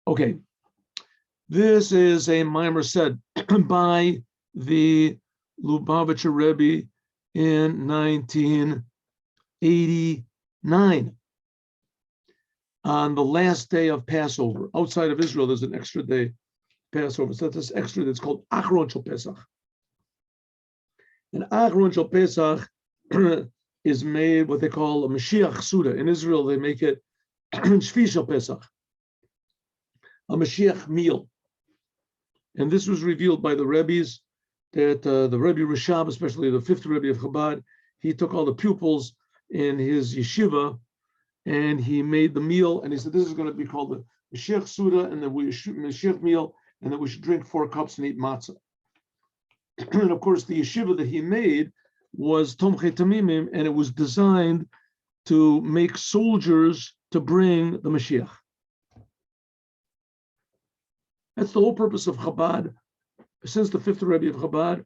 Okay, this is a Mamar said by the Lubavitcher Rebbe in 1989 on the last day of Passover. Outside of Israel, there's an extra day Passover. So this extra that's called Achron Shel Pesach. And Achron Shel Pesach is made what they call a Moshiach S'euda. In Israel, they make it Shvi Shel Pesach, a Mashiach meal. And this was revealed by the Rebbes, that the Rebbe Rishab, especially the fifth Rebbe of Chabad, he took all the pupils in his yeshiva and he made the meal, and he said, this is going to be called the Moshiach S'euda and the Mashiach meal, and that we should drink 4 cups and eat matzah. And of course, the yeshiva that he made was Tomchei Tamimim, and it was designed to make soldiers to bring the Mashiach. That's the whole purpose of Chabad. Since the fifth Rebbe of Chabad,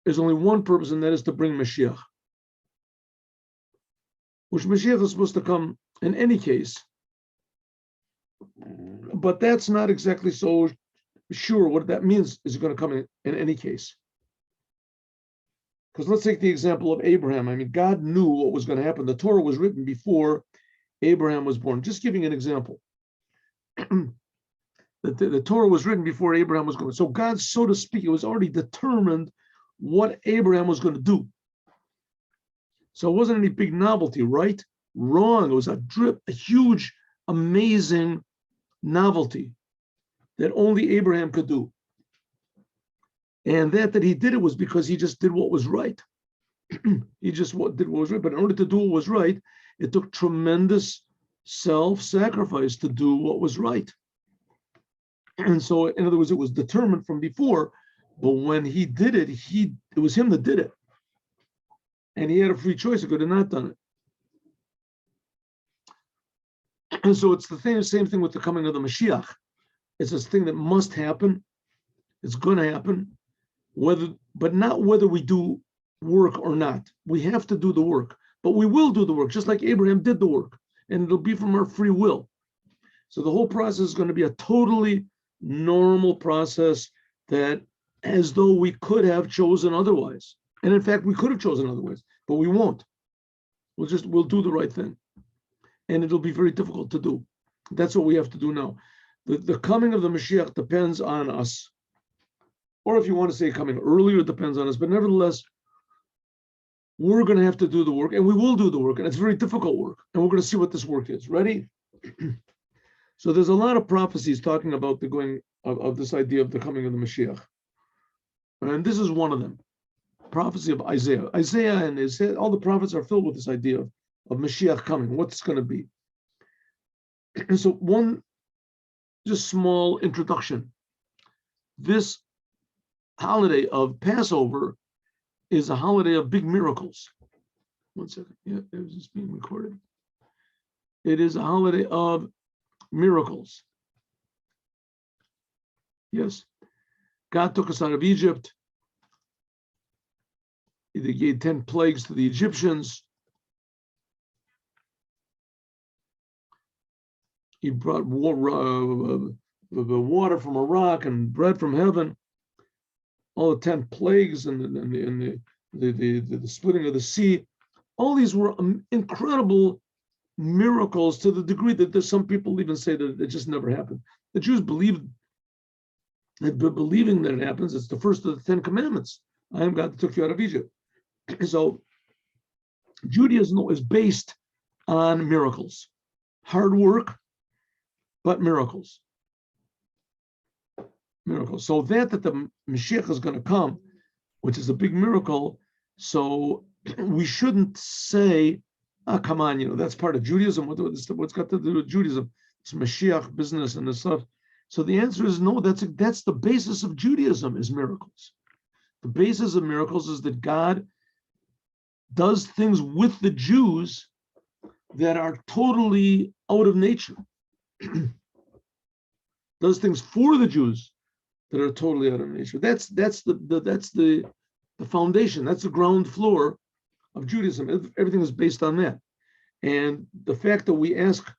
there's only one purpose, and that is to bring Mashiach. Which Mashiach is supposed to come in any case. But that's not exactly so sure what that means is going to come in any case. Because let's take the example of Abraham. I mean, God knew what was going to happen. The Torah was written before Abraham was born. Just giving an example. The Torah was written before Abraham was going. So God, so to speak, it was already determined what Abraham was going to do. So it wasn't any big novelty, right? Wrong. It was a huge, amazing novelty that only Abraham could do. And that he did it was because he just did what was right. He just did what was right. But in order to do what was right, it took tremendous self-sacrifice to do what was right. And so, in other words, it was determined from before, but when he did it, it was him that did it. And he had a free choice. He could have not done it. And so it's the same thing with the coming of the Mashiach. It's this thing that must happen. It's going to happen, but not whether we do work or not. We have to do the work, but we will do the work, just like Abraham did the work, and it'll be from our free will. So the whole process is going to be a totally normal process, that as though we could have chosen otherwise. And in fact, we could have chosen otherwise, but we won't. We'll do the right thing. And it'll be very difficult to do. That's what we have to do now. The coming of the Mashiach depends on us. Or if you want to say coming earlier, it depends on us. But nevertheless, we're going to have to do the work, and we will do the work. And it's very difficult work. And we're going to see what this work is. Ready? So there's a lot of prophecies talking about the going of this idea of the coming of the Mashiach. And this is one of them. Prophecy of Isaiah. Isaiah and all the prophets are filled with this idea of Mashiach coming, what's going to be. And so one just small introduction. This holiday of Passover is a holiday of big miracles. One second. Yeah, is this being recorded? It is a holiday of miracles. Yes. God took us out of Egypt. He gave 10 plagues to the Egyptians. He brought water from a rock and bread from heaven. All the 10 plagues and the splitting of the sea. All these were incredible miracles, to the degree that there's some people even say that it just never happened. The Jews believing that it happens. It's the first of the 10 commandments. I am God that took you out of Egypt. So Judaism is based on miracles, hard work, but miracles. So that the Mashiach is going to come, which is a big miracle. So we shouldn't say, come on, that's part of Judaism. What's got to do with Judaism? It's Mashiach business and this stuff. So the answer is no. That's the basis of Judaism, is miracles. The basis of miracles is that God does things with the Jews that are totally out of nature. Does things for the Jews that are totally out of nature. That's the foundation. That's the ground floor of Judaism. Everything is based on that. And the fact that we ask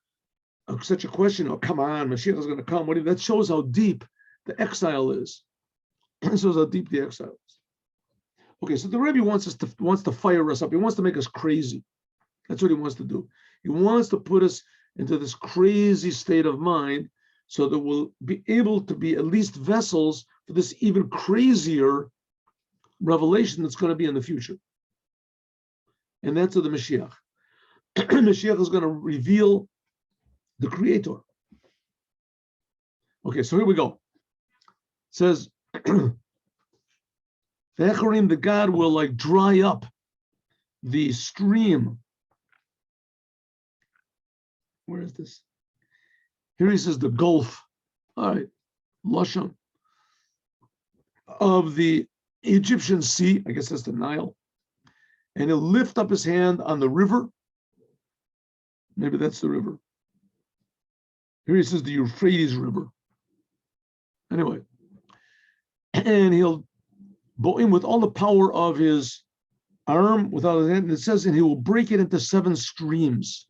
such a question. Oh, come on, Mashiach is going to come. That shows how deep the exile is. It shows how deep the exile is. Okay, so the Rebbe wants to fire us up. He wants to make us crazy. That's what he wants to do. He wants to put us into this crazy state of mind so that we'll be able to be at least vessels for this even crazier revelation that's going to be in the future. And that's of the Mashiach. Mashiach is going to reveal the Creator. Okay, so here we go. It says, the Echarim, the God will like dry up the stream. Where is this? Here he says the Gulf. All right, Lashon of the Egyptian Sea. I guess that's the Nile. And he'll lift up his hand on the river. Maybe that's the river. Here he says the Euphrates River. Anyway, and he'll boim with all the power of his arm, without his hand. And it says, and he will break it into 7 streams.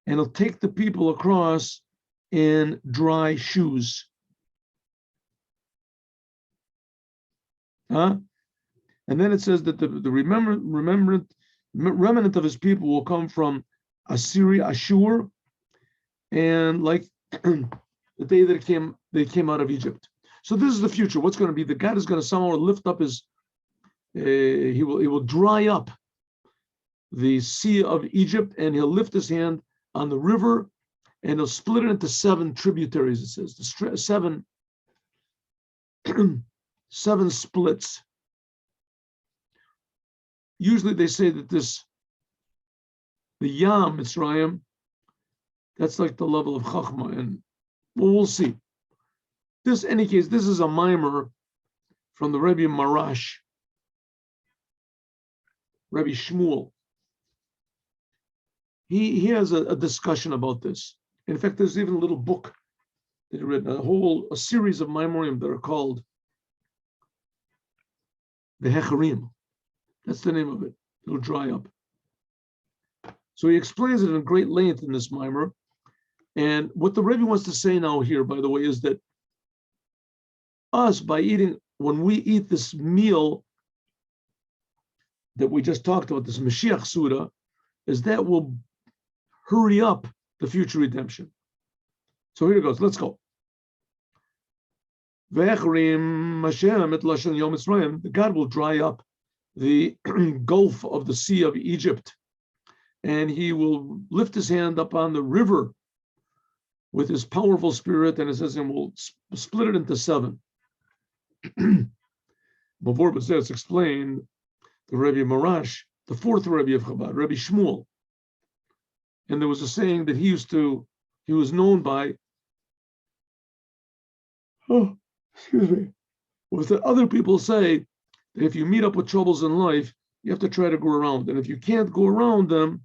And he'll take the people across in dry shoes. And then it says that the remnant of his people will come from Assyria, Ashur, and like the day that they came out of Egypt. So this is the future. What's going to be? The God is going to somehow lift up his. He will dry up the sea of Egypt, and he'll lift his hand on the river, and he'll split it into 7 tributaries. It says the 7 splits. Usually they say that the Yam Mitzrayim, that's like the level of Chachma, and we'll see. Any case, this is a mimer from the Rebbe Marash, Rebbe Shmuel. He has a discussion about this. In fact, there's even a little book that he written, a series of Maimorim that are called the Hecharim. That's the name of it. It'll dry up. So he explains it in great length in this mimer. And what the Rebbe wants to say now here, by the way, is that when we eat this meal that we just talked about, this Moshiach S'euda, is that will hurry up the future redemption. So here it goes. Let's go. The God will dry up the Gulf of the Sea of Egypt, and he will lift his hand up on the river with his powerful spirit, and it says, and we'll split it into 7. Before it was explained, the Rebbe Marash, the 4th Rebbe of Chabad, Rebbe Shmuel, and there was a saying that he was known by, was that other people say that if you meet up with troubles in life, you have to try to go around. And if you can't go around them,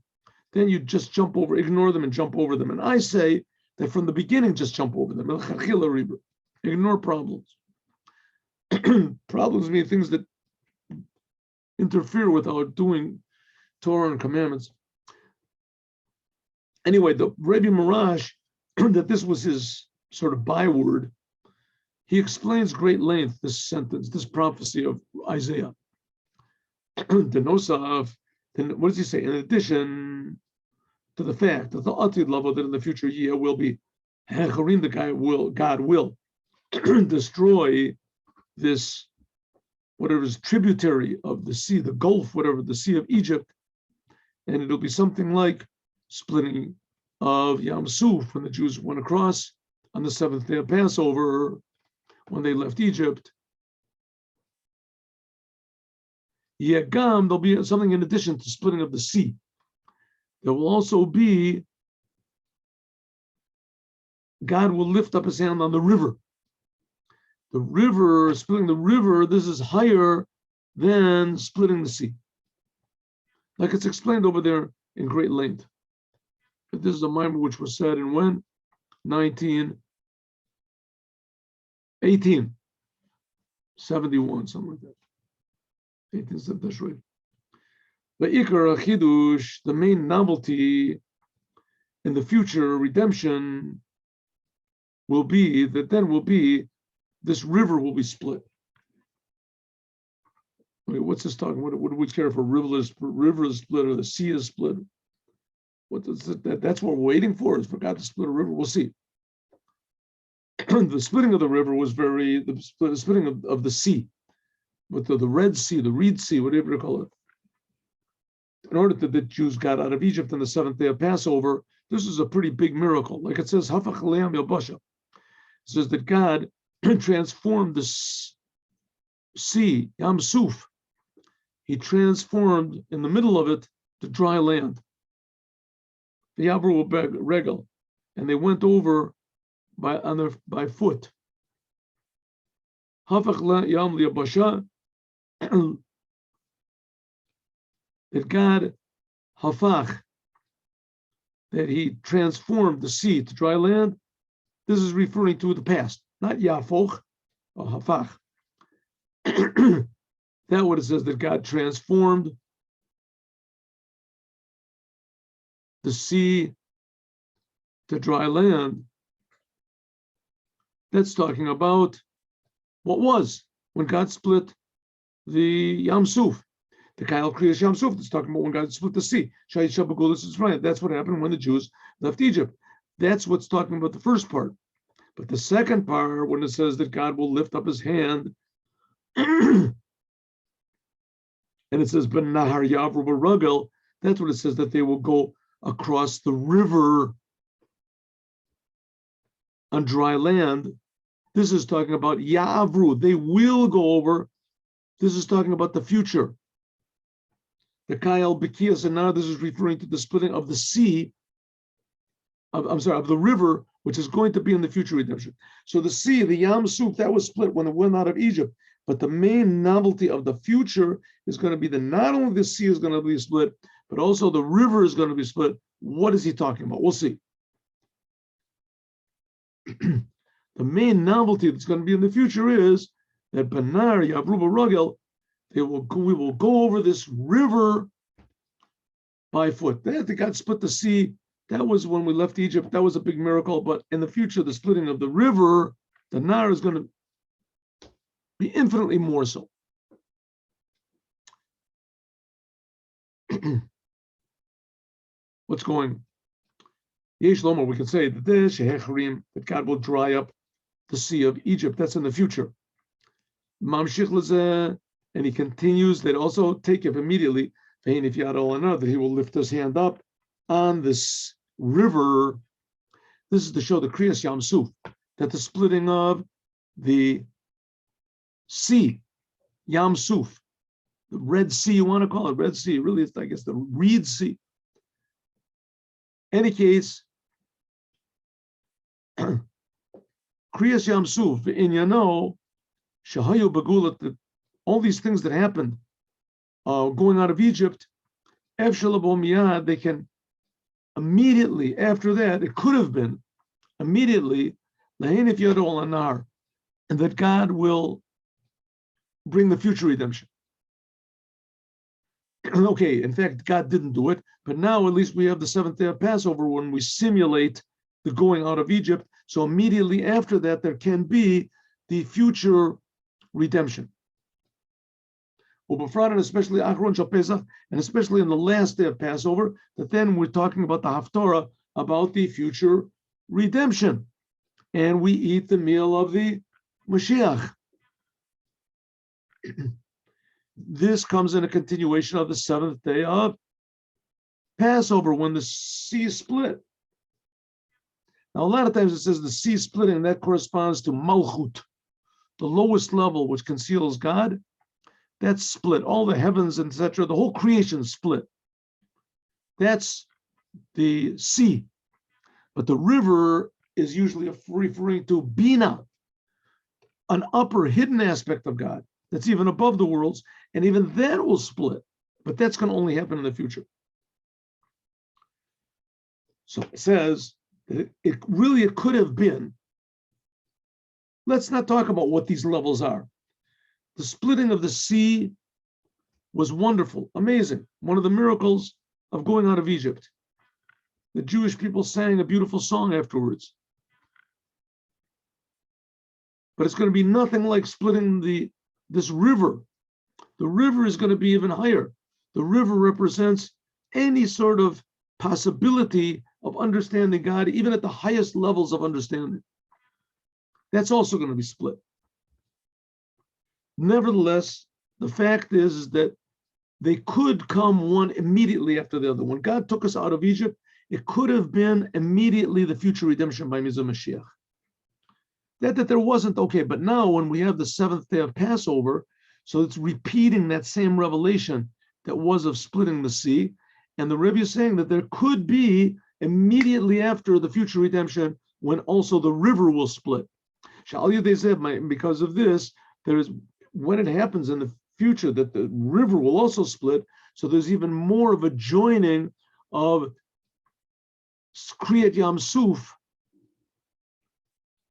then you just ignore them and jump over them. And I say that from the beginning, just jump over them. Ignore problems. Problems mean things that interfere with our doing Torah and commandments. Anyway, the Rebbe Marash, that this was his sort of byword, he explains great length this sentence, this prophecy of Isaiah. The Nosaf, then what does he say? In addition to the fact that the Atid level that in the future year will be Hecharim, God will destroy this, whatever is tributary of the sea, the Gulf, whatever, the Sea of Egypt, and it'll be something like splitting of Yam Suf when the Jews went across on the 7th day of Passover when they left Egypt. Yagam, there'll be something in addition to splitting of the sea. There will also be, God will lift up his hand on the river. The river, splitting the river, this is higher than splitting the sea. Like it's explained over there in great length. But this is a mimer which was said in when? 1971, something like that. 1870, that's right. The Ikar Chidush, the main novelty, in the future redemption will be that then will be this river will be split. Okay, what's this talking? What do we care if a river is split or the sea is split? What is it? That's what we're waiting for, is for God to split a river. We'll see. The splitting of the river was the splitting of the sea, with the Red Sea, the Reed Sea, whatever you call it. In order that the Jews got out of Egypt on the 7th day of Passover, this is a pretty big miracle. Like it says, Hafach Le'am Yabasha. It says that God transformed the sea, Yam Suf. He transformed in the middle of it the dry land. The Yabru Regel, and they went over by foot. Hafach Yam Yabasha. That God hafach, that He transformed the sea to dry land. This is referring to the past, not yafoch or hafach. That what it says, that God transformed the sea to dry land. That's talking about what was when God split the Yam Suf. The Kail Kriyas Yam Suf, that's talking about when God split the sea. That's what happened when the Jews left Egypt. That's what's talking about the first part. But the second part, when it says that God will lift up His hand, and it says, Ben Nahar Yavru Barugel, that's what it says, that they will go across the river on dry land. This is talking about Yavru, they will go over. This is talking about the future. The Kayal Bekias, and now this is referring to the splitting of the sea, of the river, which is going to be in the future redemption. So the sea, the Yam Suf, that was split when it went out of Egypt. But the main novelty of the future is going to be that not only the sea is going to be split, but also the river is going to be split. What is he talking about? We'll see. The main novelty that's going to be in the future is that Benar Yavru Barugel, we will go over this river by foot. That God split the sea. That was when we left Egypt. That was a big miracle. But in the future, the splitting of the river, the Nar, is going to be infinitely more so. What's going? Yesh Lomar, we can say that that God will dry up the sea of Egypt. That's in the future. Mamshich L'zeh. And he continues that also take it immediately, that He will lift His hand up on this river. This is to show the Kriyas Yam Suf, that the splitting of the sea, Yam Suf, the Red Sea, you want to call it Red Sea, really it's, I guess, the Reed Sea. Any case, Kriyas Yam Suf, in Yano, Shahayu Bagulat, all these things that happened going out of Egypt, they can immediately, after that, it could have been immediately, and that God will bring the future redemption. Okay, in fact, God didn't do it, but now at least we have the 7th day of Passover when we simulate the going out of Egypt. So immediately after that, there can be the future redemption. And especially Achron Shal Pesach, and especially in the last day of Passover, that then we're talking about the Haftarah, about the future redemption. And we eat the meal of the Moshiach. This comes in a continuation of the 7th day of Passover, when the sea split. Now, a lot of times it says the sea splitting, and that corresponds to Malchut, the lowest level which conceals God. That's split. All the heavens, etc., the whole creation split. That's the sea. But the river is usually referring to Bina, an upper hidden aspect of God that's even above the worlds, and even that will split. But that's going to only happen in the future. So it says that it could have been. Let's not talk about what these levels are. The splitting of the sea was wonderful, amazing. One of the miracles of going out of Egypt. the Jewish people sang a beautiful song afterwards. But it's going to be nothing like splitting this river. The river is going to be even higher. The river represents any sort of possibility of understanding God, even at the highest levels of understanding. That's also going to be split. Nevertheless, the fact is that they could come one immediately after the other. When God took us out of Egypt, it could have been immediately the future redemption by means of Mashiach. That there wasn't, okay, but now when we have the seventh day of Passover, so it's repeating that same revelation that was of splitting the sea. And the Rebbe is saying that there could be immediately after the future redemption when also the river will split. Because of this, there's when it happens in the future that the river will also split, so there's even more of a joining of Kriyat Yam Suf,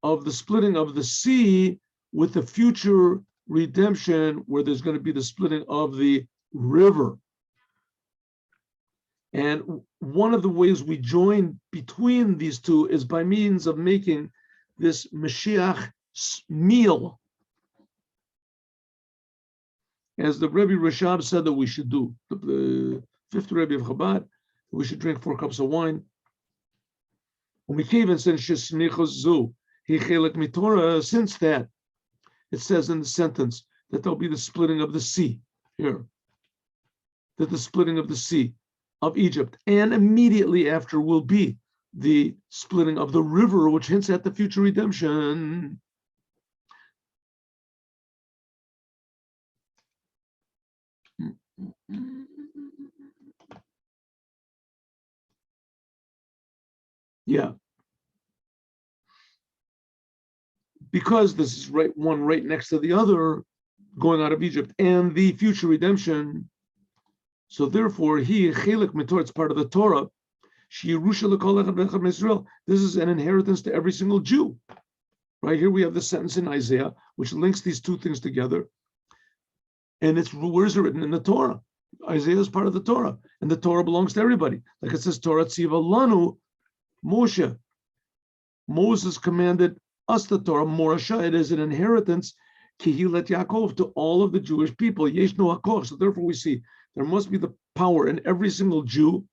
of the splitting of the sea with the future redemption, where there's going to be the splitting of the river. And one of the ways we join between these two is by means of making this Mashiach meal, as the Rebbe Rashab said that we should do. The fifth Rebbe of Chabad, we should drink 4 cups of wine. Since that, it says in the sentence that there'll be the splitting of the sea here, that the splitting of the sea of Egypt, and immediately after will be the splitting of the river, which hints at the future redemption. Yeah. Because this is one right next to the other, going out of Egypt, and the future redemption. So therefore, it's part of the Torah. This is an inheritance to every single Jew. Right here we have the sentence in Isaiah, which links these two things together. And where is it written? In the Torah. Isaiah is part of the Torah, and the Torah belongs to everybody. Like it says, Torah tziva lanu Moshe. Moses commanded us the Torah, Morasha. It is an inheritance, Kihilet Yaakov, to all of the Jewish people. Yeshno Hakor. So therefore we see there must be the power in every single Jew,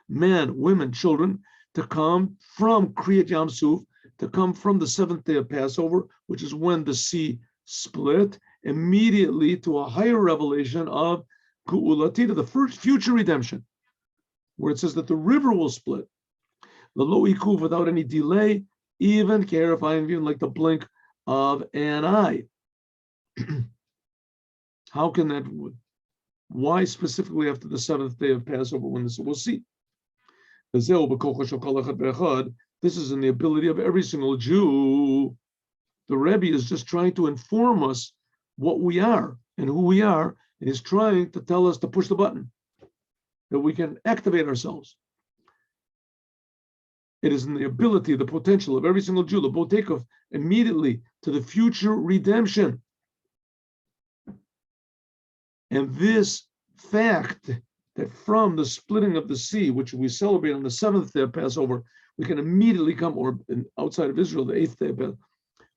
men, women, children, to come from Kriyat Yam Suf, to come from the seventh day of Passover, which is when the sea split, immediately to a higher revelation of Ku'ulatita, the first future redemption, where it says that the river will split. L'lo ikuv, without any delay, even clarifying, even like the blink of an eye. How can that? Why specifically after the seventh day of Passover when this? We'll see. This is in the ability of every single Jew. The Rebbe is just trying to inform us what we are and who we are, and he's trying to tell us to push the button, that we can activate ourselves. It is in the ability, the potential of every single Jew, the botekov, immediately to the future redemption. And this fact that from the splitting of the sea, which we celebrate on the seventh day of Passover, we can immediately come, or outside of Israel, the eighth day of Passover,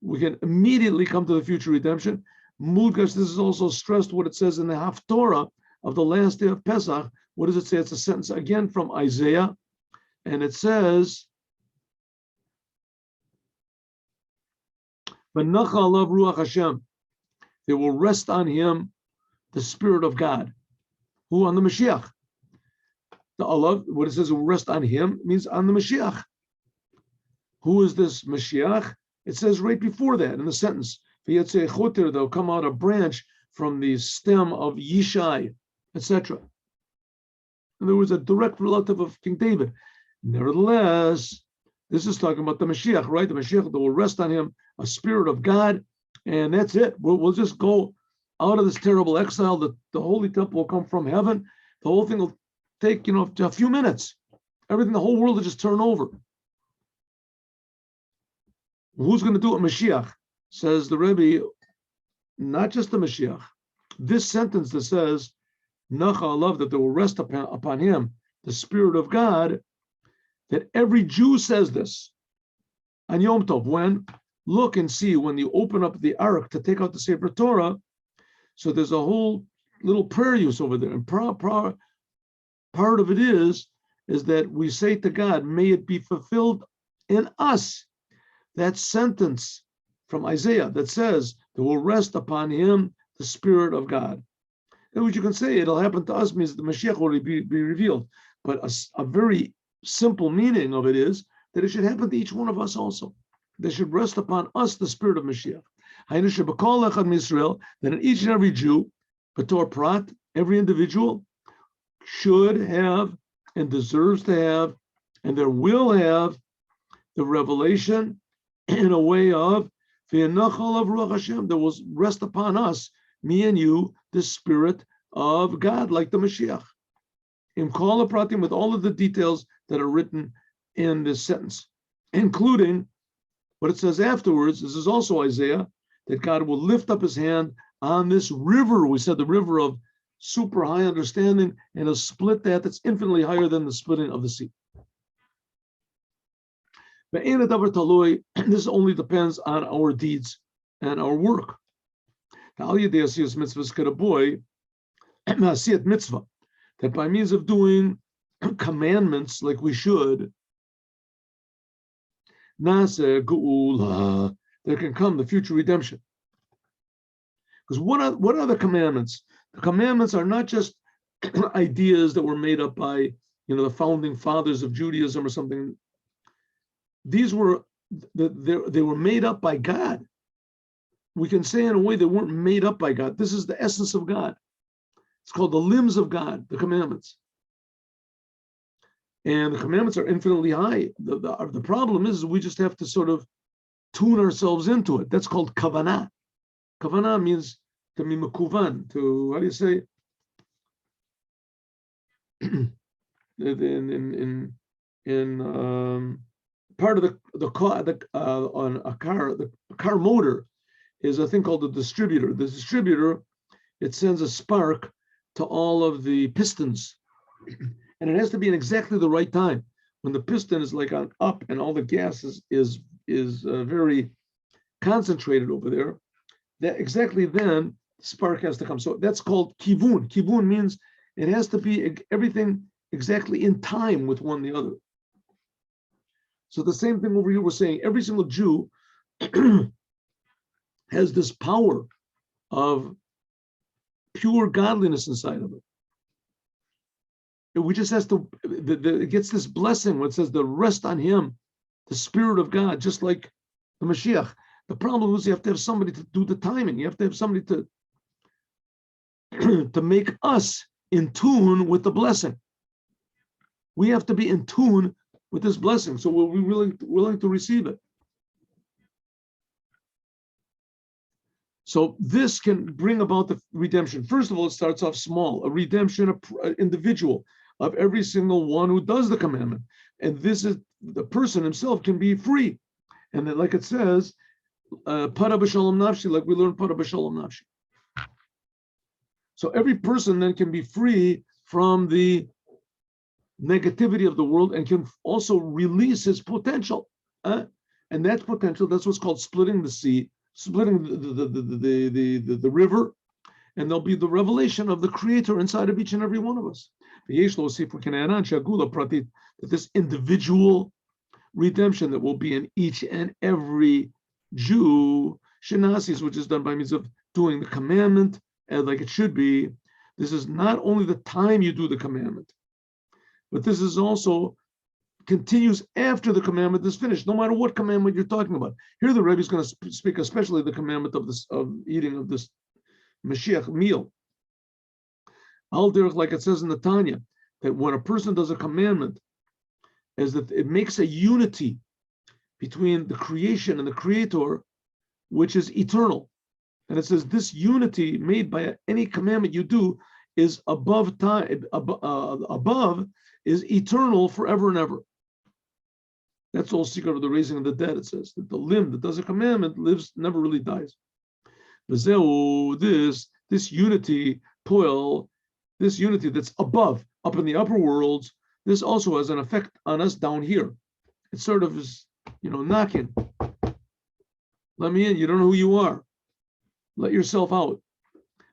we can immediately come to the future redemption. Mudgash, this is also stressed what it says in the Haftorah of the last day of Pesach. What does it say? It's a sentence again from Isaiah, and it says, "V'nacha alav ruach Hashem." They will rest on him the Spirit of God. Who? On the Mashiach. The alav, what it says, will rest on him, means on the Mashiach. Who is this Mashiach? It says right before that in the sentence, there'll come out a branch from the stem of Yishai, etc. And there was a direct relative of King David. Nevertheless, this is talking about the Mashiach, right? The Mashiach that will rest on him, a Spirit of God, and that's it. We'll just go out of this terrible exile. The Holy Temple will come from heaven. The whole thing will take, a few minutes. Everything, the whole world will just turn over. Who's going to do it? Mashiach, says the Rebbe. Not just the Mashiach. This sentence that says, Nacha alav, that they will rest upon him, the Spirit of God, that every Jew says this on Yom Tov. When? Look and see when you open up the Ark to take out the Sefer Torah. So there's a whole little prayer use over there. And part of it is that we say to God, may it be fulfilled in us. That sentence from Isaiah that says, that will rest upon him the Spirit of God. And what you can say, it'll happen to us, means the Mashiach will be revealed. But a very simple meaning of it is that it should happen to each one of us also. There should rest upon us the Spirit of Mashiach. That in each and every Jew, B'tor Prat, every individual should have and deserves to have, and there will have the revelation in a way of that will rest upon us, me and you, the Spirit of God, like the Mashiach. In Kol HaPratim, with all of the details that are written in this sentence, including what it says afterwards. This is also Isaiah, that God will lift up his hand on this river. We said the river of super high understanding, and he'll split that's infinitely higher than the splitting of the sea. This only depends on our deeds and our work. That by means of doing commandments like we should, there can come the future redemption. Because what are the commandments? The commandments are not just ideas that were made up by the founding fathers of Judaism or something. These were they were made up by God. We can say in a way they weren't made up by God. This is the essence of God. It's called the limbs of God, the commandments. And the commandments are infinitely high. The problem is we just have to sort of tune ourselves into it. That's called kavanah. Kavanah means to be mekuvan, to, how do you say? in part of the car, on a car, the car motor is a thing called the distributor. The distributor, it sends a spark to all of the pistons, and it has to be in exactly the right time. When the piston is like on up and all the gas is very concentrated over there, that exactly then the spark has to come. So that's called kivun. Kivun means it has to be everything exactly in time with one the other. So the same thing over here, we're saying every single Jew has this power of pure godliness inside of it. We just has to, it gets this blessing when it says the rest on him, the Spirit of God, just like the Mashiach. The problem is you have to have somebody to do the timing. You have to have somebody to make us in tune with the blessing. We have to be in tune with this blessing, so we'll be willing to receive it. So this can bring about the redemption. First of all, it starts off small, a redemption, an individual of every single one who does the commandment. And this is, the person himself can be free. And then, like it says, para b'shalom nafshi, like we learned para b'shalom nafshi. So every person then can be free from the negativity of the world and can also release his potential. And that potential, that's what's called splitting the sea, splitting the river, and there'll be the revelation of the Creator inside of each and every one of us. If we can add on that this individual redemption that will be in each and every Jew, shenasis, which is done by means of doing the commandment and like it should be. This is not only the time you do the commandment, but this is also continues after the commandment is finished, no matter what commandment you're talking about. Here the Rebbe is going to speak especially the commandment of eating of this Mashiach meal. Al derech, like it says in the Tanya, that when a person does a commandment, is that it makes a unity between the creation and the Creator, which is eternal. And it says this unity made by any commandment you do is above time, above is eternal forever and ever. That's the whole secret of the raising of the dead. It says that the limb that does a commandment lives, never really dies. This unity, poel, this unity that's above, up in the upper worlds, this also has an effect on us down here. It sort of is, knocking. Let me in. You don't know who you are. Let yourself out.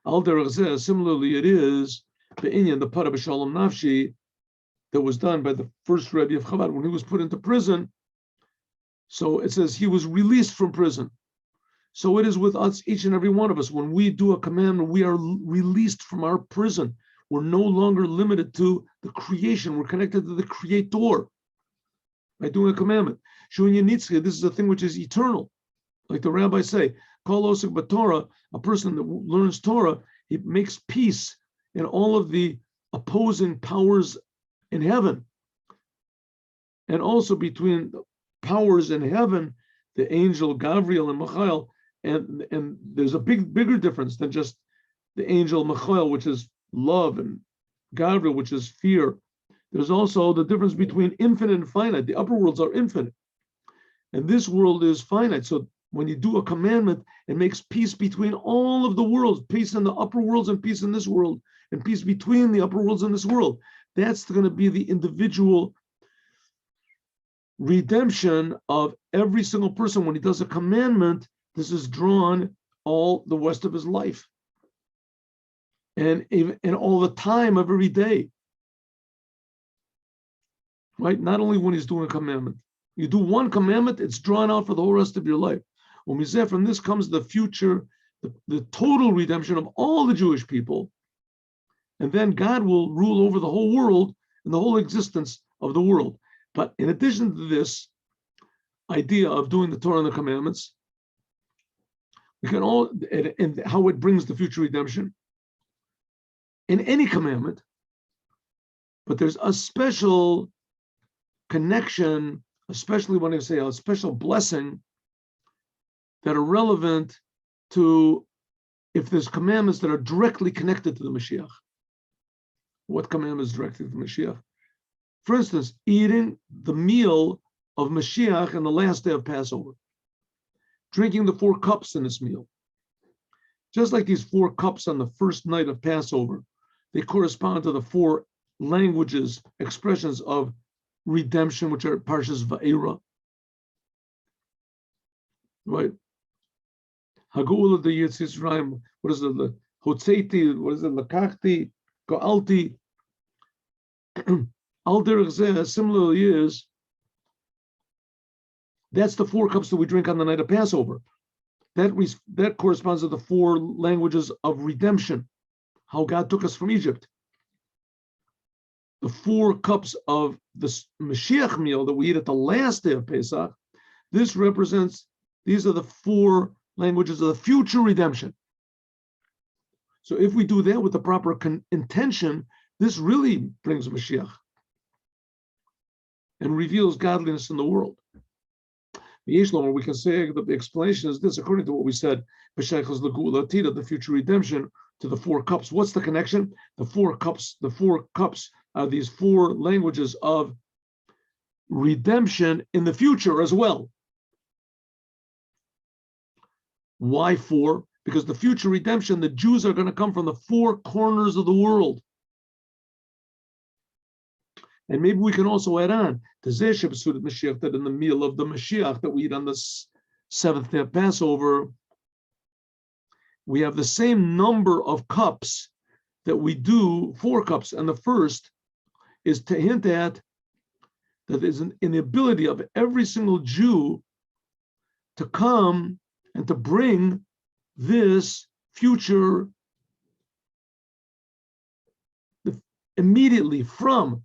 Al derech zeh, similarly, it is the inyan, the para b'shalom nafshi, that was done by the first Rebbe of Chabad when he was put into prison. So it says he was released from prison. So it is with us, each and every one of us. When we do a commandment, we are released from our prison. We're no longer limited to the creation. We're connected to the Creator by doing a commandment. This is a thing which is eternal. Like the rabbis say, Kol osek b'Torah, a person that learns Torah, he makes peace in all of the opposing powers in heaven. And also between the powers in heaven, the angel Gabriel and Michael, and there's a bigger difference than just the angel Michael, which is love, and Gabriel, which is fear. There's also the difference between infinite and finite. The upper worlds are infinite, and this world is finite. So when you do a commandment, it makes peace between all of the worlds, peace in the upper worlds and peace in this world, and peace between the upper worlds and this world. That's going to be the individual redemption of every single person. When he does a commandment, this is drawn all the rest of his life, and all the time of every day. Right? Not only when he's doing a commandment. You do one commandment, it's drawn out for the whole rest of your life. From this comes the future, the total redemption of all the Jewish people. And then God will rule over the whole world and the whole existence of the world. But in addition to this idea of doing the Torah and the commandments, we can and how it brings the future redemption in any commandment, but there's a special connection, especially when I say a special blessing, that are relevant to if there's commandments that are directly connected to the Mashiach. What commandment is directed to the Mashiach? For instance, eating the meal of Mashiach on the last day of Passover. Drinking the 4 cups in this meal. Just like these 4 cups on the first night of Passover, they correspond to the 4 languages, expressions of redemption, which are Parshas Va'era. Right? Hagula de Yitzrayim, what is it? Hotzeiti, what is it? Lakachti, Go'alti. Al derech zeh, similarly is, that's the 4 cups that we drink on the night of Passover. That corresponds to the 4 languages of redemption, how God took us from Egypt. The 4 cups of the Mashiach meal that we eat at the last day of Pesach, these are the 4 languages of the future redemption. So if we do that with the proper intention, this really brings Mashiach and reveals godliness in the world. We can say that the explanation is this, according to what we said, the future redemption to the 4 cups. What's the connection? The 4 cups are these 4 languages of redemption in the future as well. Why 4? Because the future redemption, the Jews are going to come from the 4 corners of the world. And maybe we can also add on to Mashiach, that in the meal of the Mashiach that we eat on the 7th day of Passover, we have the same number of cups that we do, 4 cups. And the first is to hint at that there's an inability of every single Jew to come and to bring this future immediately from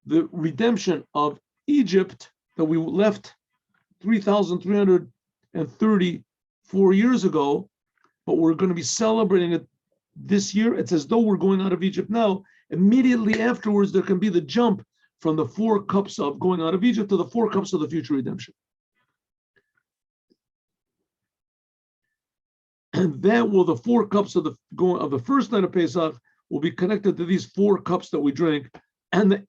the redemption of Egypt that we left 3,334 years ago, but we're going to be celebrating it this year. It's as though we're going out of Egypt now. Immediately afterwards, there can be the jump from the 4 cups of going out of Egypt to the 4 cups of the future redemption. And that will, the 4 cups of the first night of Pesach will be connected to these 4 cups that we drink and the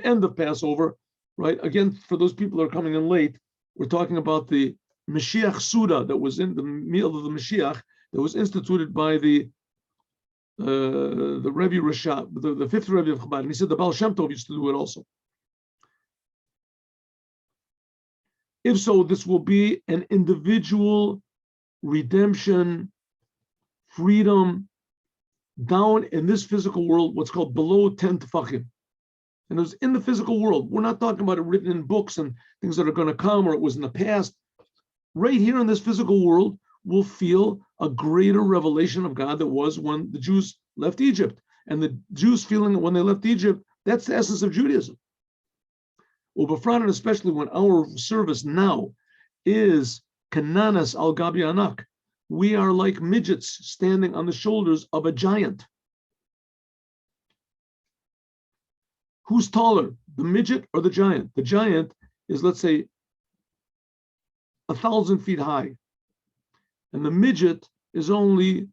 end of Passover, right? Again, for those people that are coming in late, we're talking about the Moshiach S'euda that was in the meal of the Mashiach that was instituted by the the Rebbe Rashab, the fifth Rebbe of Chabad, and he said the Baal Shem Tov used to do it also. If so, this will be an individual redemption, freedom, down in this physical world, what's called below 10 tefachim. And it was in the physical world. We're not talking about it written in books and things that are going to come, or it was in the past. Right here in this physical world, we'll feel a greater revelation of God that was when the Jews left Egypt. And the Jews feeling that when they left Egypt, that's the essence of Judaism. Well, Befran, and especially when our service now is Kananas al Gabi Anak, we are like midgets standing on the shoulders of a giant. Who's taller, the midget or the giant? The giant is, let's say, 1,000 feet high. And the midget is only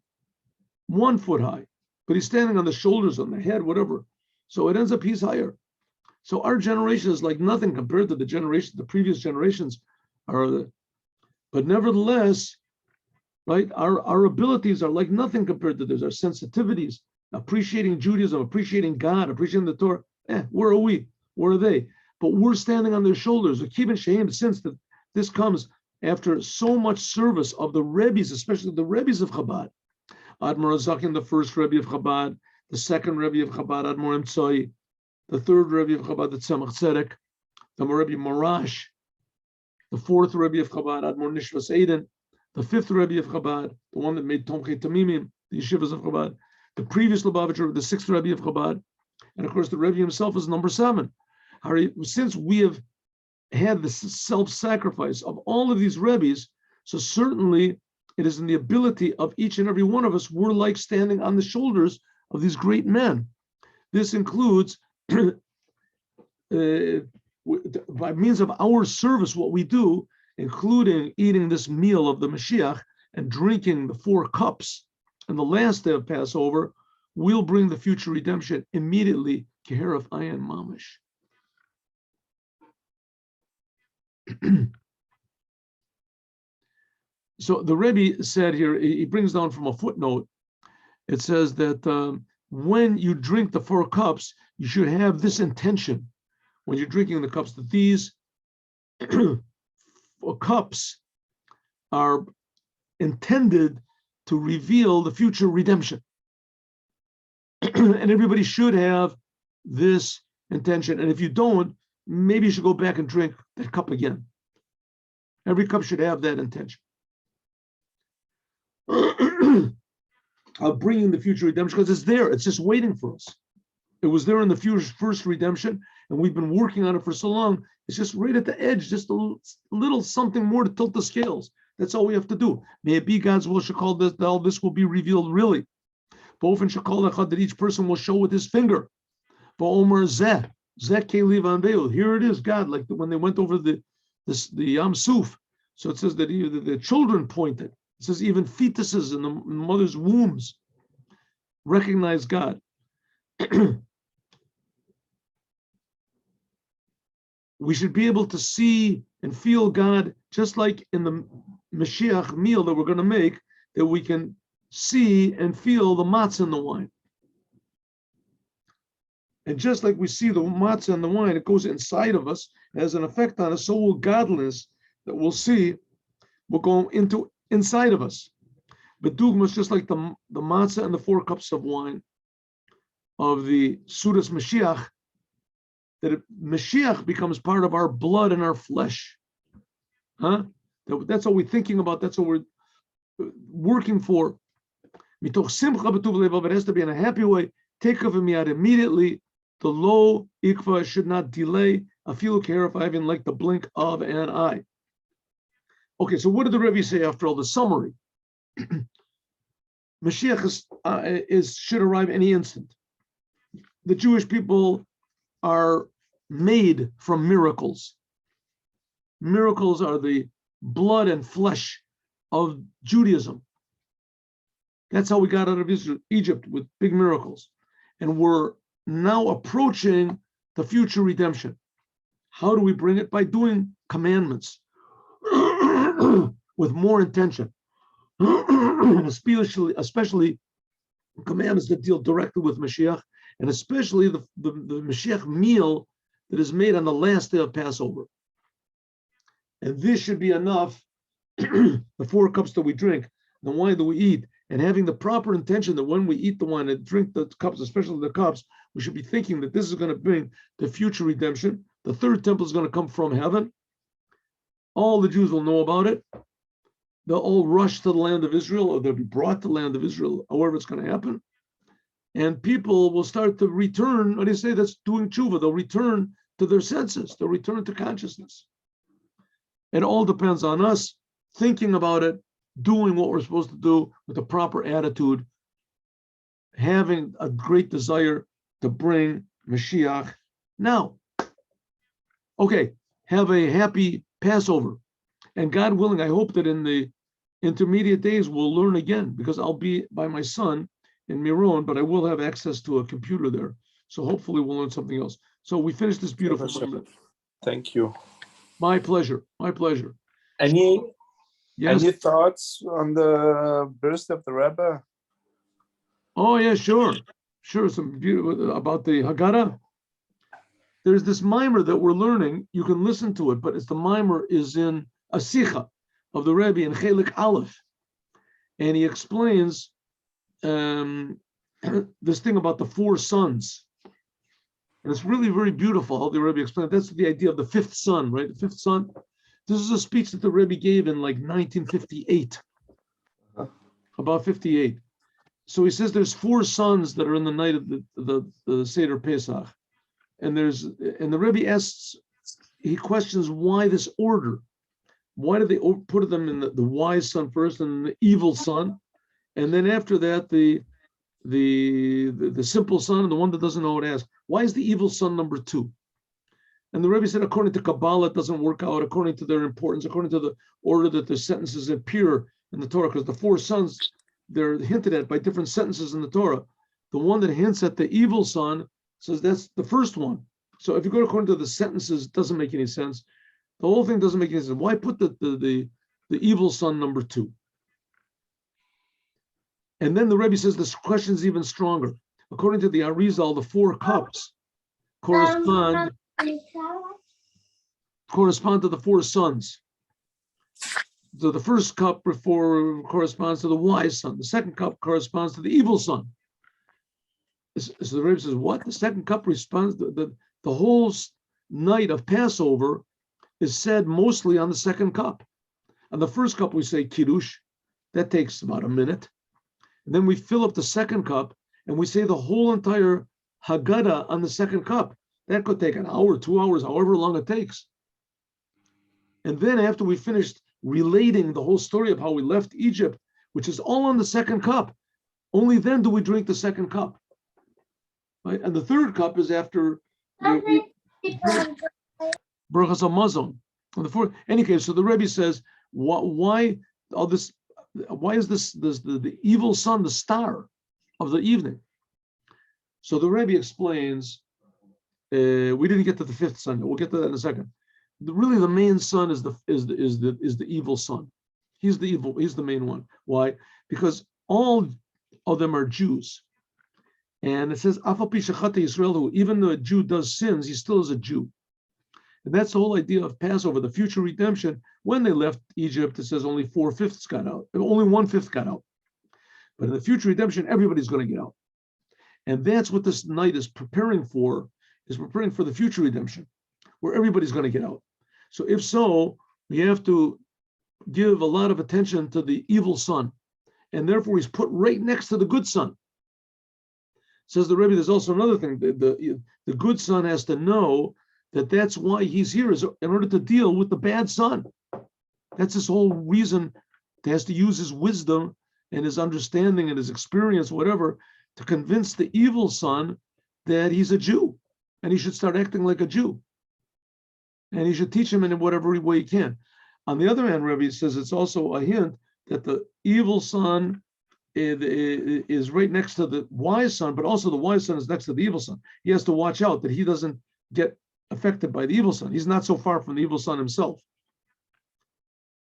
1 foot high, but he's standing on the shoulders, on the head, whatever. So it ends up he's higher. So our generation is like nothing compared to the previous generations but nevertheless, right, our abilities are like nothing compared to this. Our sensitivities, appreciating Judaism, appreciating God, appreciating the Torah. Where are we? Where are they? But we're standing on their shoulders. Since that this comes after so much service of the Rebbes, especially the Rebbes of Chabad. Admor Azakin, the first Rebbe of Chabad, the second Rebbe of Chabad, Admor Emtsoi, the third Rebbe of Chabad, the Tzemach Tzedek, the Rebbe Marash, the fourth Rebbe of Chabad, Admor Nishvas Eden, the fifth Rebbe of Chabad, the one that made Tomchei Tamimim, the yeshivas of Chabad, the previous Lubavitcher, the sixth Rebbe of Chabad, and of course the Rebbe himself is number 7. Since we have had the self-sacrifice of all of these Rebbes, so certainly it is in the ability of each and every one of us, we're like standing on the shoulders of these great men. This includes, by means of our service, what we do, including eating this meal of the Mashiach and drinking the 4 cups and the last day of Passover, will bring the future redemption immediately. Keheraf Ayan Mamish. So the Rebbe said here, he brings down from a footnote, it says that when you drink the 4 cups, you should have this intention when you're drinking the cups, that these cups are intended to reveal the future redemption. And everybody should have this intention. And if you don't, maybe you should go back and drink that cup again. Every cup should have that intention of bringing the future redemption, because it's there. It's just waiting for us. It was there in the first redemption, and we've been working on it for so long. It's just right at the edge, just a little something more to tilt the scales. That's all we have to do. May it be God's will, shekal that all this will be revealed really. Bofen shekal echad, that each person will show with his finger. Ba'omer zeh keliv anveu. Here it is, God, like when they went over the Yam Suf. So it says that the children pointed. It says even fetuses in the mother's wombs recognize God. We should be able to see and feel God, just like in the Mashiach meal that we're going to make, that we can see and feel the matzah in the wine. And just like we see the matzah in the wine, it goes inside of us, it has an effect on us, so will godliness that we'll see will go inside of us. But dugma is just like the matzah and the 4 cups of wine of the S'eudas Mashiach, that Mashiach becomes part of our blood and our flesh. That's what we're thinking about. That's what we're working for. Mitoch simcha b'tuv levav, it has to be in a happy way. Take of him yad immediately. The low ikva should not delay. Afilu keref, even like the blink of an eye. Okay, so what did the Rebbe say after all the summary? Mashiach should arrive any instant. The Jewish people are made from miracles. Miracles are the blood and flesh of Judaism. That's how we got out of Egypt, with big miracles. And we're now approaching the future redemption. How do we bring it? By doing commandments with more intention. And especially commandments that deal directly with Mashiach, and especially the Mashiach meal that is made on the last day of Passover. And this should be enough, the 4 cups that we drink, the wine that we eat, and having the proper intention that when we eat the wine and drink the cups, especially the cups, we should be thinking that this is going to bring the future redemption. The third temple is going to come from heaven. All the Jews will know about it. They'll all rush to the land of Israel, or they'll be brought to the land of Israel, however it's going to happen. And people will start to return, what do you say, that's doing tshuva. They'll return to their senses. They'll return to consciousness. It all depends on us thinking about it, doing what we're supposed to do with a proper attitude, having a great desire to bring Mashiach now. Okay, have a happy Passover. And God willing, I hope that in the intermediate days we'll learn again, because I'll be by my son in Miron, but I will have access to a computer there. So hopefully we'll learn something else. So we finished this beautiful moment. Thank you. My pleasure. My pleasure. Any Yes. thoughts on the birth of the Rebbe? Oh yeah, sure. Some beautiful about the Haggadah. There's this mimer that we're learning. You can listen to it, but the mimer is in a Sicha of the Rebbe in Chelik Aleph, and he explains this thing about the 4 sons. And it's really very beautiful how the Rebbe explained. That's the idea of the 5th son, right? The 5th son. This is a speech that the Rebbe gave in like 1958, about 58. So he says there's 4 sons that are in the night of the Seder Pesach. And the Rebbe asks, he questions why this order. Why did they put them in the wise son first and the evil son? And then after that, the simple son and the one that doesn't know what to ask. Why is the evil son number 2? And the Rebbe said, according to Kabbalah, it doesn't work out, according to their importance, according to the order that the sentences appear in the Torah, because the 4 sons, they're hinted at by different sentences in the Torah. The one that hints at the evil son says that's the first one. So if you go according to the sentences, it doesn't make any sense. The whole thing doesn't make any sense. Why put the evil son number 2? And then the Rebbe says this question is even stronger. According to the Arizal, the 4 cups correspond to the 4 sons. So the first cup corresponds to the wise son. The second cup corresponds to the evil son. So the Rebbe says, what? The second cup responds to the whole night of Passover is said mostly on the second cup. On the first cup, we say Kiddush. That takes about a minute. And then we fill up the second cup and we say the whole entire Haggadah on the second cup. That could take an hour, 2 hours, however long it takes. And then after we finished relating the whole story of how we left Egypt, which is all on the second cup, only then do we drink the second cup. Right? And the third cup is after Berachas HaMazon. Any case, so the Rebbe says, why all this? Why is the evil son the star of the evening? So the Rebbe explains. We didn't get to the 5th son. We'll get to that in a second. Really, the main son is the evil son. He's the evil. He's the main one. Why? Because all of them are Jews, and it says even though a Jew does sins, he still is a Jew. And that's the whole idea of Passover, the future redemption. When they left Egypt, it says only 4/5 got out. Only 1/5 got out. But in the future redemption, everybody's going to get out. And that's what this night is preparing for, the future redemption, where everybody's going to get out. So if so, we have to give a lot of attention to the evil son. And therefore, he's put right next to the good son. Says the Rebbe, there's also another thing. The good son has to know that that's why he's here, is in order to deal with the bad son. That's his whole reason. He has to use his wisdom and his understanding and his experience, whatever, to convince the evil son that he's a Jew and he should start acting like a Jew. And he should teach him in whatever way he can. On the other hand, Rebbe says it's also a hint that the evil son is right next to the wise son, but also the wise son is next to the evil son. He has to watch out that he doesn't get affected by the evil son. He's not so far from the evil son himself.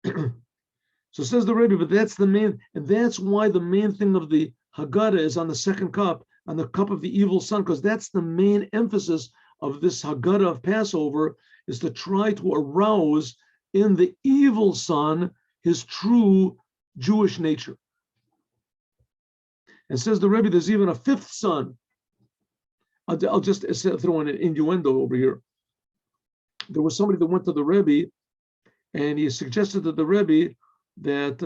So says the Rebbe, but that's the main, and that's why the main thing of the Haggadah is on the second cup, on the cup of the evil son, because that's the main emphasis of this Haggadah of Passover, is to try to arouse in the evil son his true Jewish nature. And says the Rebbe, there's even a fifth son. I'll just throw in an innuendo over here. There was somebody that went to the Rebbe, and he suggested to the Rebbe that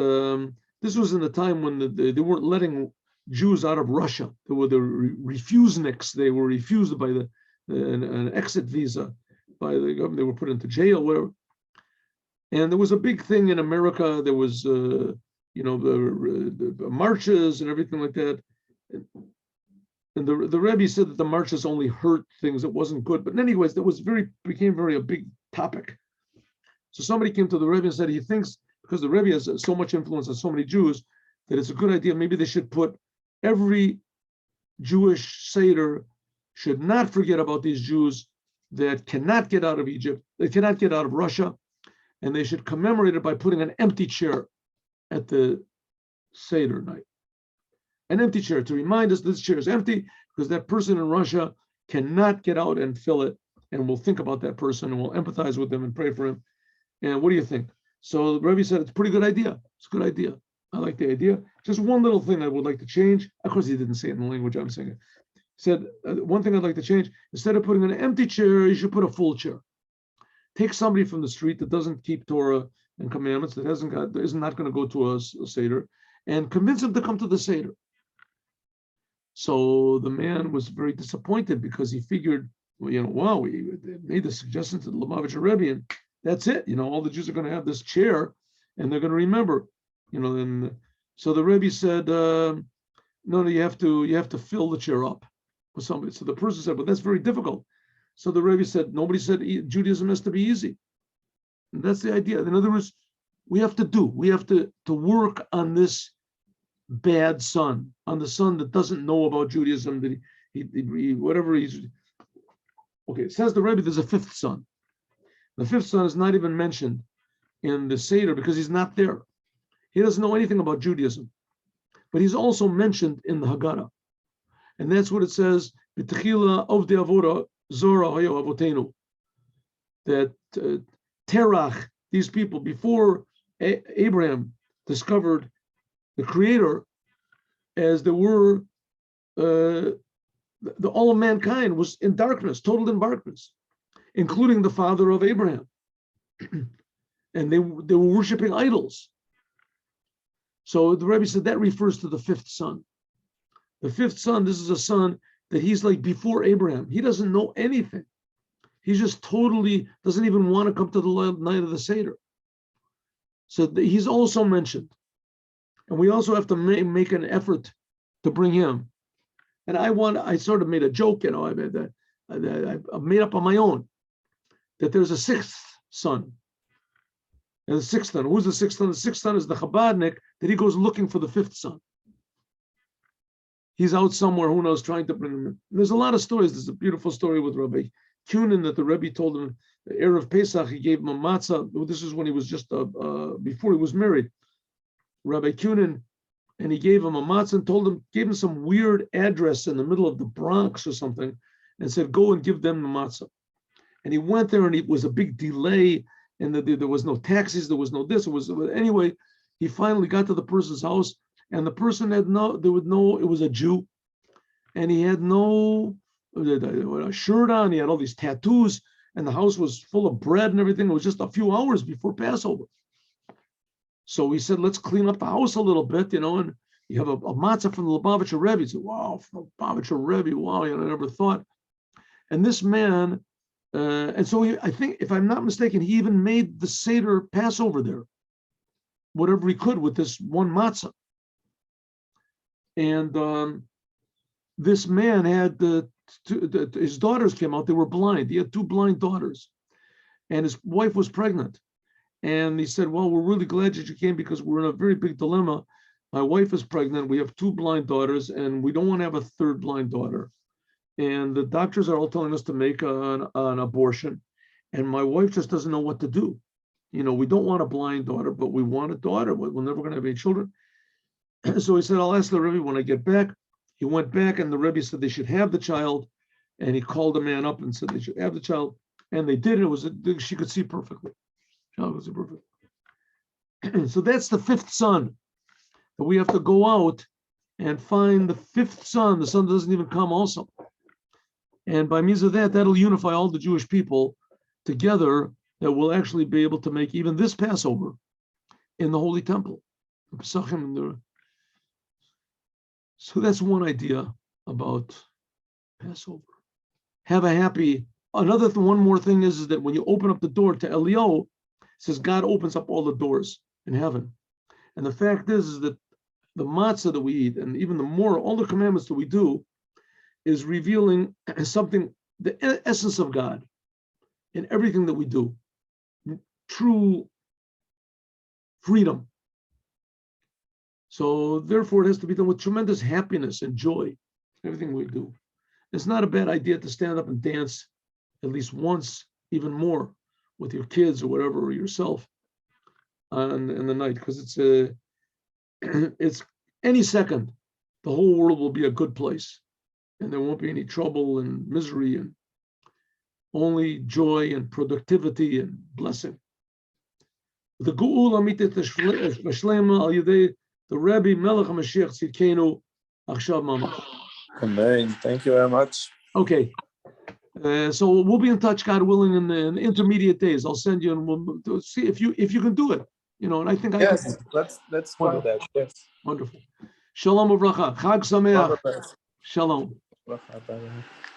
this was in the time when they weren't letting Jews out of Russia. There were the refuseniks. They were refused by an exit visa by the government. They were put into jail, whatever. And there was a big thing in America. There was, the marches and everything like that. And the Rebbe said that the marches only hurt things. It wasn't good. But anyways, that became a big topic. So somebody came to the Rebbe and said he thinks, because the Rebbe has so much influence on so many Jews, that it's a good idea. Maybe they should put every Jewish Seder should not forget about these Jews that cannot get out of Egypt, they cannot get out of Russia, and they should commemorate it by putting an empty chair at the Seder night. An empty chair to remind us this chair is empty because that person in Russia cannot get out and fill it, and we'll think about that person and we'll empathize with them and pray for him. And what do you think? So the Rebbe said, it's a pretty good idea. It's a good idea. I like the idea. Just one little thing I would like to change. Of course, he didn't say it in the language I'm saying it. He said, one thing I'd like to change, instead of putting an empty chair, you should put a full chair. Take somebody from the street that doesn't keep Torah and commandments, that is not going to go to a Seder, and convince him to come to the Seder. So the man was very disappointed because he figured, wow, we made the suggestion to the Lubavitcher Rebbe, and that's it. All the Jews are going to have this chair, and they're going to remember. And so the Rebbe said, no, you have to fill the chair up with somebody. So the person said, but that's very difficult. So the Rebbe said, nobody said Judaism has to be easy. And that's the idea. In other words, we have to work on this bad son, on the son that doesn't know about Judaism, that he whatever he's. Okay, it says the Rebbe there's a fifth son. The fifth son is not even mentioned in the Seder because he's not there. He doesn't know anything about Judaism, but he's also mentioned in the Haggadah. And that's what it says, B'techila of the Avodah Zora Hayo Avotenu, that Terach, these people, before Abraham discovered the Creator, as there were, the all of mankind was in darkness, total in darkness, including the father of Abraham. And they were worshiping idols. So the Rebbe said that refers to the fifth son. The fifth son, this is a son that he's like before Abraham. He doesn't know anything. He just totally doesn't even want to come to the night of the Seder. So he's also mentioned. And we also have to make an effort to bring him. And I sort of made a joke, I made up on my own that there's a sixth son. And the sixth son, who's the sixth son? The sixth son is the Chabadnik, that he goes looking for the fifth son. He's out somewhere, who knows, trying to bring him in. And there's a lot of stories. There's a beautiful story with Rabbi Kunin that the Rebbe told him, the Erev Pesach, he gave him a matzah. This is when he was just, before he was married. Rabbi Kunin, and he gave him a matzah and gave him some weird address in the middle of the Bronx or something, and said, go and give them the matzah. And he went there, and it was a big delay, and there was no taxis, there was no this. Anyway, he finally got to the person's house, and the person it was a Jew, and he had no shirt on, he had all these tattoos, and the house was full of bread and everything. It was just a few hours before Passover. So he said, let's clean up the house a little bit, and you have a matzah from the Lubavitcher Rebbe. He said, wow, from the Lubavitcher Rebbe, wow, I never thought. And this man, and so I think, if I'm not mistaken, he even made the Seder Passover there, whatever he could with this one matzah. And this man had his daughters came out, they were blind. He had two blind daughters, and his wife was pregnant. And he said, well, we're really glad that you came because we're in a very big dilemma. My wife is pregnant. We have two blind daughters, and we don't want to have a third blind daughter. And the doctors are all telling us to make an abortion. And my wife just doesn't know what to do. We don't want a blind daughter, but we want a daughter. We're never going to have any children. So he said, I'll ask the Rebbe when I get back. He went back, and the Rebbe said they should have the child. And he called the man up and said they should have the child. And they did. It was she could see perfectly. Child could see perfectly. So that's the fifth son. That we have to go out and find the fifth son. The son doesn't even come also. And by means of that, that'll unify all the Jewish people together, that will actually be able to make even this Passover in the Holy Temple. So that's one idea about Passover. Have a happy. One more thing is that when you open up the door to Eliyahu, it says God opens up all the doors in heaven. And the fact is that the matzah that we eat, and even all the commandments that we do, is revealing something, the essence of God in everything that we do. True freedom. So therefore it has to be done with tremendous happiness and joy, everything we do. It's not a bad idea to stand up and dance at least once, even more, with your kids or whatever, or yourself in the night, because it's any second, the whole world will be a good place, and there won't be any trouble and misery, and only joy and productivity and blessing. The Geula mitet Vashlema al Yedei the Rebbe Melech Moshiach S'euda Achshav Mamar. Amen. Thank you very much. Okay. So we'll be in touch, God willing, in the intermediate days. I'll send you, and we'll see if you can do it. And I think I can. Yes, let's try that. Yes. Wonderful. Shalom uvracha. Chag All the sameach. best. Shalom. Bye-bye.